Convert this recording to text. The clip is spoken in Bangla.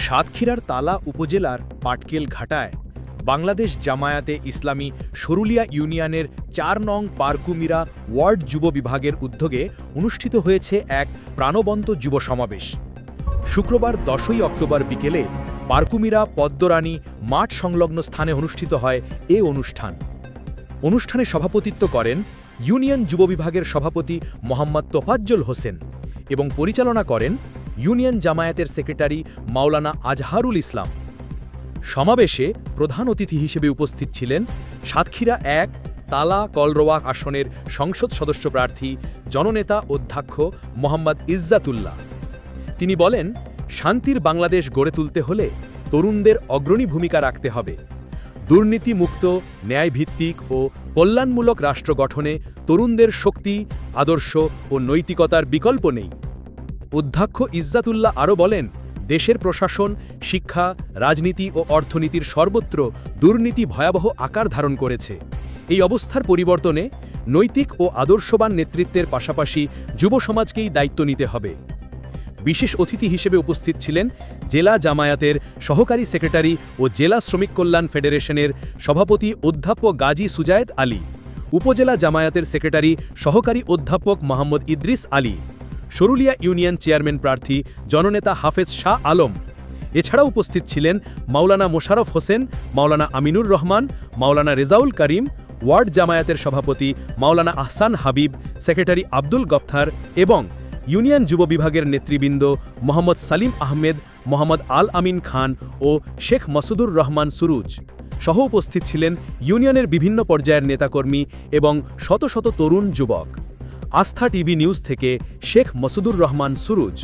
সাতক্ষীরার তালা উপজেলার পাটকেল ঘাটায় বাংলাদেশ জামায়াতে ইসলামী সরুলিয়া ইউনিয়নের ৪ নং পারকুমিরা ওয়ার্ড যুব বিভাগের উদ্যোগে অনুষ্ঠিত হয়েছে এক প্রাণবন্ত যুব সমাবেশ। শুক্রবার ১০ই অক্টোবর বিকেলে পারকুমিরা পদ্মরানী মাঠ সংলগ্ন স্থানে অনুষ্ঠিত হয় এ অনুষ্ঠানে সভাপতিত্ব করেন ইউনিয়ন যুব বিভাগের সভাপতি মোহাম্মদ তোফাজ্জল হোসেন এবং পরিচালনা করেন ইউনিয়ন জামায়াতের সেক্রেটারি মাওলানা আজহারুল ইসলাম। সমাবেশে প্রধান অতিথি হিসেবে উপস্থিত ছিলেন সাতক্ষীরা ১ তালা কলরোয়া আসনের সংসদ সদস্য প্রার্থী জননেতা অধ্যক্ষ মোহাম্মদ ইজ্জাতুল্লাহ। তিনি বলেন, শান্তির বাংলাদেশ গড়ে তুলতে হলে তরুণদের অগ্রণী ভূমিকা রাখতে হবে। দুর্নীতিমুক্ত, ন্যায়ভিত্তিক ও কল্যাণমূলক রাষ্ট্র গঠনে তরুণদের শক্তি, আদর্শ ও নৈতিকতার বিকল্প নেই। অধ্যক্ষ ইজ্জাতুল্লাহ আরও বলেন, দেশের প্রশাসন, শিক্ষা, রাজনীতি ও অর্থনীতির সর্বত্র দুর্নীতি ভয়াবহ আকার ধারণ করেছে। এই অবস্থার পরিবর্তনে নৈতিক ও আদর্শবান নেতৃত্বের পাশাপাশি যুব সমাজকেই দায়িত্ব নিতে হবে। বিশেষ অতিথি হিসেবে উপস্থিত ছিলেন জেলা জামায়াতের সহকারী সেক্রেটারি ও জেলা শ্রমিক কল্যাণ ফেডারেশনের সভাপতি অধ্যাপক গাজী সুজায়েদ আলী, উপজেলা জামায়াতের সেক্রেটারি সহকারী অধ্যাপক মোহাম্মদ ইদ্রিস আলী, সরুলিয়া ইউনিয়ন চেয়ারম্যান প্রার্থী জননেতা হাফেজ শাহ আলম। এছাড়াও উপস্থিত ছিলেন মাওলানা মোশাররফ হোসেন, মাওলানা আমিনুর রহমান, মাওলানা রেজাউল করিম, ওয়ার্ড জামায়াতের সভাপতি মাওলানা আহসান হাবিব, সেক্রেটারি আব্দুল গফফার এবং ইউনিয়ন যুব বিভাগের নেতৃবৃন্দ মোহাম্মদ সালিম আহমেদ, মোহাম্মদ আল আমিন খান ও শেখ মাসুদুর রহমান সুরুজ সহ উপস্থিত ছিলেন ইউনিয়নের বিভিন্ন পর্যায়ের নেতাকর্মী এবং শত শত তরুণ যুবক। আস্থা টিভি নিউজ থেকে শেখ মাসুদুর রহমান সুরুজ।